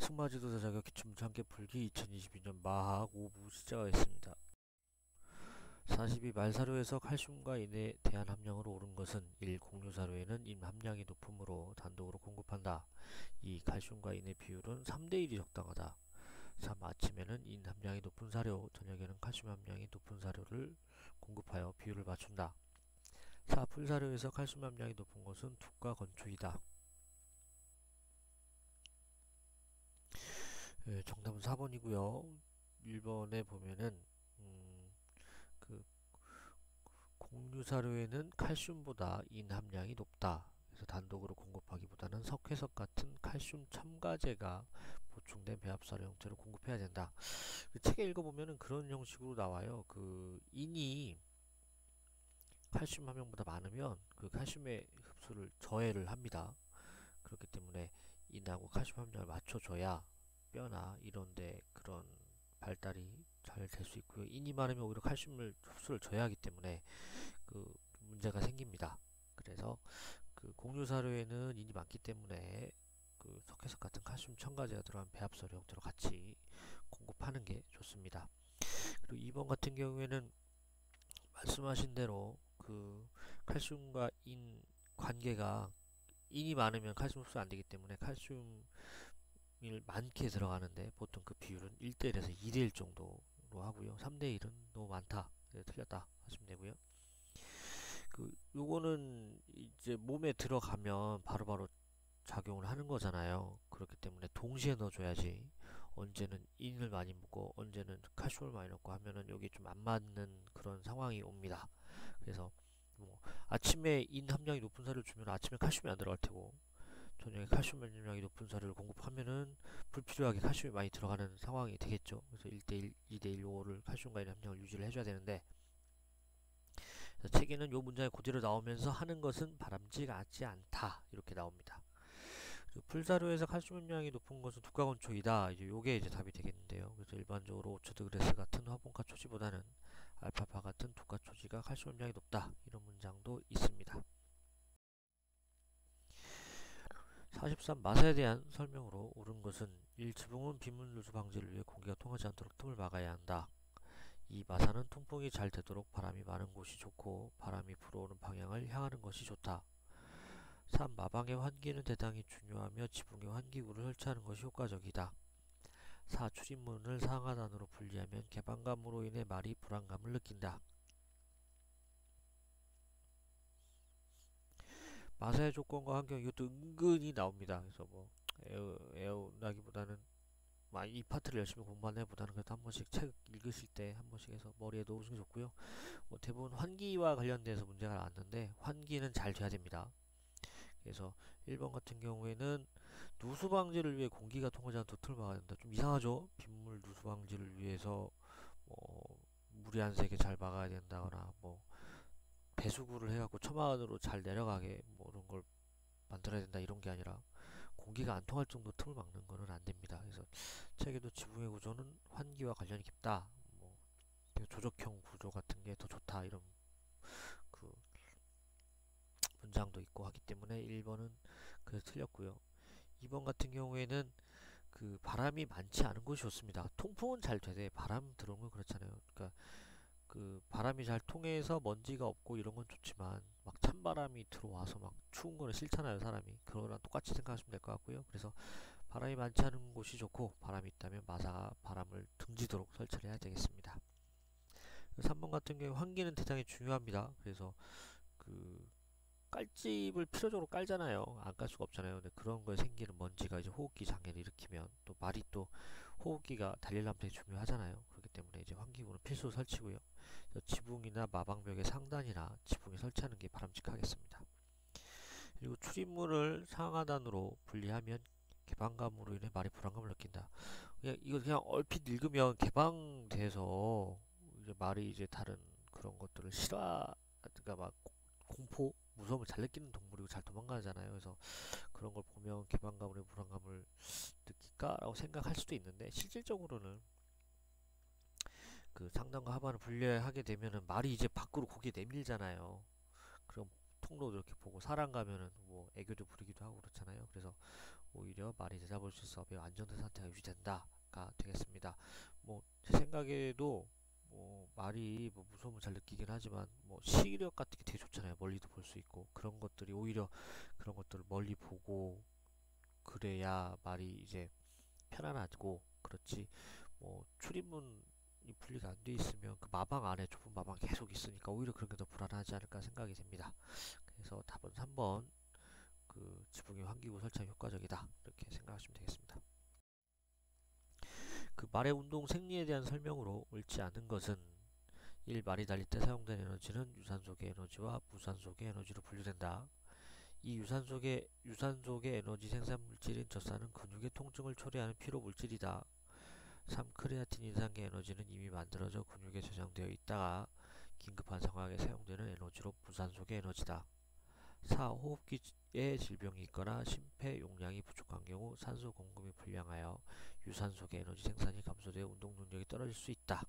승마지도자 자격 기출문제 함께 풀기 2022년 마학 5부 시작하겠습니다. 42 말사료에서 칼슘과 인에 대한 함량으로 옳은 것은 1. 공유사료에는 인 함량이 높으므로 단독으로 공급한다. 2. 칼슘과 인의 비율은 3대1이 적당하다. 3. 아침에는 인 함량이 높은 사료, 저녁에는 칼슘 함량이 높은 사료를 공급하여 비율을 맞춘다. 4. 풀사료에서 칼슘 함량이 높은 것은 둑과 건초이다. 정답은 4번이고요. 1번에 보면은 그 공유사료에는 칼슘보다 인 함량이 높다. 그래서 단독으로 공급하기보다는 석회석 같은 칼슘 첨가제가 보충된 배합사료 형태로 공급해야 된다. 그 책에 읽어보면은 그런 형식으로 나와요. 그 인이 칼슘 함량보다 많으면 그 칼슘의 흡수를 저해를 합니다. 그렇기 때문에 인하고 칼슘 함량을 맞춰줘야 뼈나 이런데 그런 발달이 잘 될 수 있고요. 인이 많으면 오히려 칼슘을 흡수를 줘야 하기 때문에 그 문제가 생깁니다. 그래서 그 공유사료에는 인이 많기 때문에 그 석회석 같은 칼슘 첨가제가 들어간 배합사료 형태로 같이 공급하는 게 좋습니다. 그리고 2번 같은 경우에는 말씀하신 대로 그 칼슘과 인 관계가 인이 많으면 칼슘 흡수 안 되기 때문에 칼슘 을 많게 들어가는데 보통 그 비율은 1대1에서 2대1 정도로 하고요. 3대1은 너무 많다. 틀렸다 하시면 되고요. 요거는 이제 몸에 들어가면 바로바로 작용을 하는 거잖아요. 그렇기 때문에 동시에 넣어줘야지. 언제는 인을 많이 먹고 언제는 칼슘을 많이 넣고 하면은 여기 좀 안 맞는 그런 상황이 옵니다. 그래서 뭐 아침에 인 함량이 높은 사료를 주면 아침에 칼슘이 안 들어갈 테고 저녁에 칼슘 함량이 높은 사료를 공급하면은 불필요하게 칼슘이 많이 들어가는 상황이 되겠죠. 그래서 1대1, 2대1, 요거를 칼슘과 인 함량을 유지를 해줘야 되는데 책에는 요 문장이 그대로 나오면서 하는 것은 바람직하지 않다 이렇게 나옵니다. 풀사료에서 칼슘 함량이 높은 것은 두가건초이다. 이제 요게 이제 답이 되겠는데요. 그래서 일반적으로 오초드그레스 같은 화분과 초지보다는 알파파 같은 두가 초지가 칼슘 함량이 높다. 이런 문장도 있습니다. 43. 마사에 대한 설명으로 옳은 것은 1. 지붕은 비물 누수 방지를 위해 공기가 통하지 않도록 틈을 막아야 한다. 2. 마사는 통풍이 잘 되도록 바람이 많은 곳이 좋고 바람이 불어오는 방향을 향하는 것이 좋다. 3. 마방의 환기는 대단히 중요하며 지붕에 환기구를 설치하는 것이 효과적이다. 4. 출입문을 상하단으로 분리하면 개방감으로 인해 말이 불안감을 느낀다. 마사의 조건과 환경 이것도 은근히 나옵니다. 그래서 뭐 애우나기보다는 이 파트를 열심히 공부하는 애보다는 그래도 한 번씩 책 읽으실 때 한 번씩 해서 머리에 넣으시는 게 좋고요. 대부분 환기와 관련돼서 문제가 나왔는데 환기는 잘 돼야 됩니다. 그래서 1번 같은 경우에는 누수 방지를 위해 공기가 통하지 않도록 틈을 막아야 된다. 좀 이상하죠? 빗물 누수 방지를 위해서 물이 안 새게 잘 막아야 된다거나 뭐 배수구를 해갖고 처마 안으로 잘 내려가게 뭐 이런 걸 만들어야 된다 이런 게 아니라 공기가 안 통할 정도 틈을 막는 거는 안 됩니다. 그래서 책에도 지붕의 구조는 환기와 관련이 깊다. 뭐 조적형 구조 같은 게 더 좋다 이런 그 문장도 있고 하기 때문에 1번은 그래서 틀렸고요. 2번 같은 경우에는 그 바람이 많지 않은 곳이 좋습니다. 통풍은 잘 되되 바람 들어오는 건 그렇잖아요. 그러니까 그 바람이 잘 통해서 먼지가 없고 이런 건 좋지만 막 찬바람이 들어와서 막 추운 거는 싫잖아요, 사람이. 그거랑 똑같이 생각하시면 될 것 같고요. 그래서 바람이 많지 않은 곳이 좋고 바람이 있다면 마사가 바람을 등지도록 설치를 해야 되겠습니다. 3번 같은 경우 환기는 대단히 중요합니다. 그래서 그 깔집을 필요적으로 깔잖아요. 안 깔 수가 없잖아요. 근데 그런 거에 생기는 먼지가 이제 호흡기 장애를 일으키면 또 말이 또 호흡기가 달리려면 되게 중요하잖아요. 그렇기 때문에 이제 환기구는 필수 설치고요. 지붕이나 마방벽의 상단이나 지붕에 설치하는 게 바람직하겠습니다. 그리고 출입문을 상하단으로 분리하면 개방감으로 인해 말이 불안감을 느낀다. 이거 그냥 얼핏 읽으면 개방돼서 이제 말이 이제 다른 그런 것들을 그러니까 막 공포, 무서움을 잘 느끼는 동물이고 잘 도망가잖아요. 그래서 그런 걸 보면 개방감으로 불안감을 느낄까라고 생각할 수도 있는데 실질적으로는 그 상단과 하반을 분리하게 되면은 말이 이제 밖으로 고개 내밀잖아요. 그럼 통로도 이렇게 보고 사람 가면은 뭐 애교도 부리기도 하고 그렇잖아요. 그래서 오히려 말이 대답할 수 있어 매우 안정된 상태가 유지된다가 되겠습니다. 뭐 제 생각에도 뭐 말이 뭐 무서움을 잘 느끼긴 하지만 뭐 시력 같은 게 되게 좋잖아요. 멀리도 볼 수 있고 그런 것들이 오히려 그런 것들을 멀리 보고 그래야 말이 이제 편안하고 그렇지. 뭐 출입문이 분리가 안 돼 있으면 그 마방 안에 좁은 마방 계속 있으니까 오히려 그런 게 더 불안하지 않을까 생각이 됩니다. 그래서 답은 3번 그 지붕의 환기구 설치가 효과적이다 이렇게 생각하시면 되겠습니다. 그 말의 운동 생리에 대한 설명으로 옳지 않은 것은 1. 말이 달릴 때 사용된 에너지는 유산소계 에너지와 무산소계 에너지로 분류된다. 2. 유산소계 에너지 생산 물질인 젖산은 근육의 통증을 초래하는 피로 물질이다. 3. 크레아틴 인산계 에너지는 이미 만들어져 근육에 저장되어 있다가 긴급한 상황에 사용되는 에너지로 무산소계 에너지다. 4. 호흡기에 질병이 있거나 심폐 용량이 부족한 경우 산소 공급이 불량하여 유산소계 에너지 생산이 감소되어 운동 능력이 떨어질 수 있다.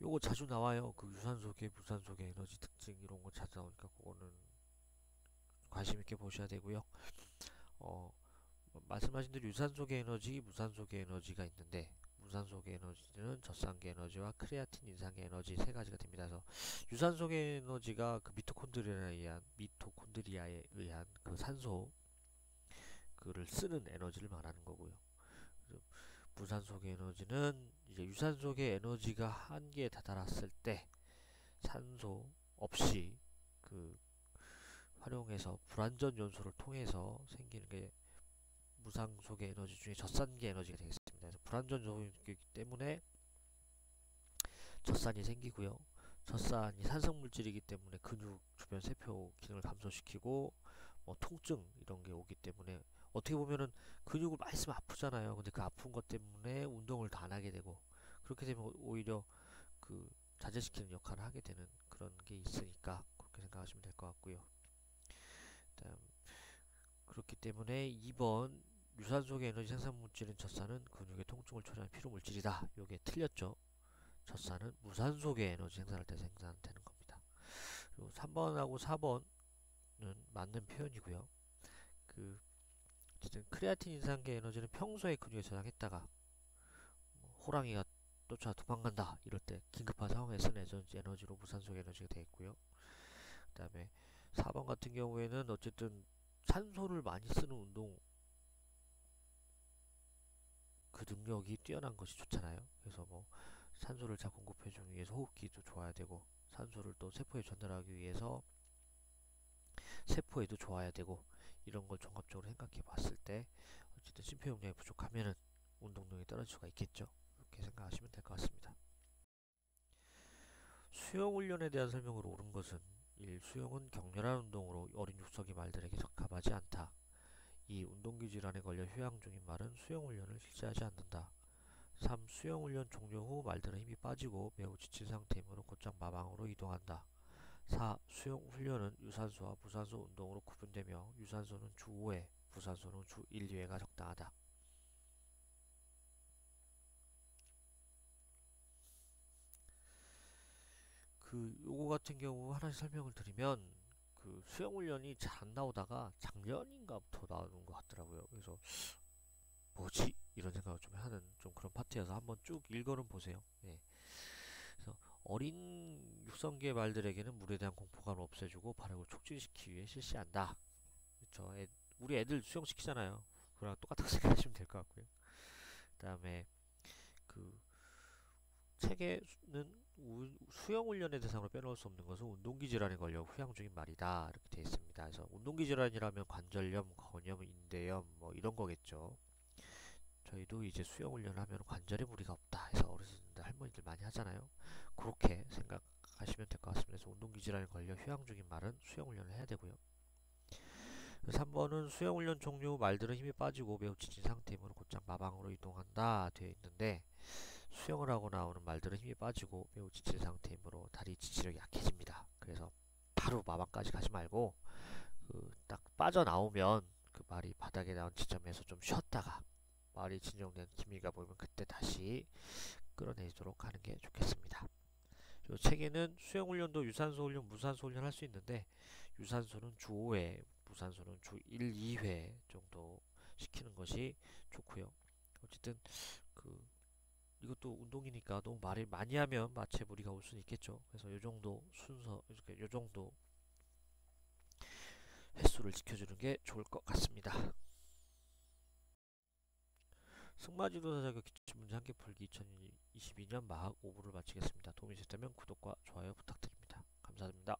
요거 자주 나와요. 그 유산소계, 무산소계 에너지 특징 이런 거 자주 나오니까 그거는 관심 있게 보셔야 되고요. 말씀하신 대로 유산소계 에너지, 무산소계 에너지가 있는데 무산소계 에너지는 젖산계 에너지와 크레아틴 인산계 에너지 세 가지가 됩니다. 그래서 유산소계 에너지가 그 미토콘드리아에 의한 그 산소 그를 쓰는 에너지를 말하는 거고요. 무산소계 에너지는 이제 유산소계 에너지가 한계에 다다랐을 때 산소 없이 그 활용해서 불완전 연소를 통해서 생기는 게 무산소계 에너지 중에 젖산계 에너지가 되겠습니다. 그래서 불완전 연소이기 때문에 젖산이 생기고요. 젖산이 산성물질이기 때문에 근육 주변 세포 기능을 감소시키고 뭐 통증 이런 게 오기 때문에 어떻게 보면은 근육을 많이 쓰면 아프잖아요. 근데 그 아픈 것 때문에 운동을 더 안 하게 되고 그렇게 되면 오히려 그 자제시키는 역할을 하게 되는 그런 게 있으니까 그렇게 생각하시면 될 것 같고요. 다음 그렇기 때문에 2번 유산소계 에너지 생산 물질인 젖산은 근육의 통증을 초래하는 피로 물질이다. 요게 틀렸죠. 젖산은 무산소계 에너지 생산할 때 생산되는 겁니다. 그리고 3번하고 4번은 맞는 표현이고요. 그 어쨌든 크레아틴 인산계 에너지는 평소에 근육에 저장했다가 호랑이가 쫓아 도망간다 이럴 때 긴급한 상황에 쓰는 에너지로 무산소계 에너지가 되어 있고요. 그 다음에 4번 같은 경우에는 어쨌든 산소를 많이 쓰는 운동 그 능력이 뛰어난 것이 좋잖아요. 그래서 뭐 산소를 잘 공급해주기 위해서 호흡기도 좋아야 되고 산소를 또 세포에 전달하기 위해서 세포에도 좋아야 되고 이런 걸 종합적으로 생각해 봤을 때 어쨌든 심폐 용량이 부족하면은 운동량이 떨어질 수가 있겠죠. 이렇게 생각하시면 될 것 같습니다. 수영 훈련에 대한 설명으로 옳은 것은 1. 수영은 격렬한 운동으로 어린 육석이 말들에게 적합하지 않다. 2. 운동기 질환에 걸려 휴양 중인 말은 수영 훈련을 실시하지 않는다. 3. 수영 훈련 종료 후 말들은 힘이 빠지고 매우 지친 상태이므로 곧장 마방으로 이동한다. 4. 수영 훈련은 유산소와 무산소 운동으로 구분되며 유산소는 주 5회, 무산소는 주 1, 2회가 적당하다. 요거 같은 경우 하나씩 설명을 드리면 그 수영 훈련이 잘 안 나오다가 작년인가부터 나오는 것 같더라고요. 그래서 뭐지? 이런 생각을 좀 하는 좀 그런 파트여서 한번 쭉 읽어는 보세요. 예. 그래서 어린 육성계 말들에게는 물에 대한 공포감을 없애주고 발육을 촉진시키기 위해 실시한다. 그쵸? 우리 애들 수영시키잖아요. 그거랑 똑같다고 생각하시면 될 것 같고요. 그 다음에 그 책에는 수영 훈련의 대상으로 빼놓을 수 없는 것은 운동기 질환에 걸려 휴양 중인 말이다. 이렇게 되어 있습니다. 그래서 운동기 질환이라면 관절염, 건염, 인대염 뭐 이런 거겠죠. 저희도 이제 수영 훈련을 하면 관절에 무리가 없다 해서 어르신들 할머니들 많이 하잖아요. 그렇게 생각하시면 될 것 같습니다. 그래서 운동기 질환에 걸려 휴양 중인 말은 수영 훈련을 해야 되고요. 3번은 수영 훈련 종료 후 말들은 힘이 빠지고 매우 지친 상태이므로 곧장 마방으로 이동한다 되어 있는데 수영을 하고 나오는 말들은 힘이 빠지고 매우 지친 상태이므로 다리 지지력이 약해집니다. 그래서 바로 마방까지 가지 말고 딱 빠져나오면 그 말이 바닥에 나온 지점에서 좀 쉬었다가 말이 진정된 기미가 보이면 그때 다시 끌어내도록 하는 게 좋겠습니다. 요 책에는 수영훈련도 유산소 훈련, 무산소 훈련 할 수 있는데 유산소는 주 5회, 무산소는 주 1, 2회 정도 시키는 것이 좋고요. 어쨌든 그 이것도 운동이니까 너무 말을 많이 하면 마체 무리가 올 수는 있겠죠. 그래서 요 정도 순서, 이렇게 요 정도 횟수를 지켜주는 게 좋을 것 같습니다. 승마지도사 자격 기출문제 한개 풀기 2022년 마학 5부를 마치겠습니다. 도움이 되셨다면 구독과 좋아요 부탁드립니다. 감사드립니다.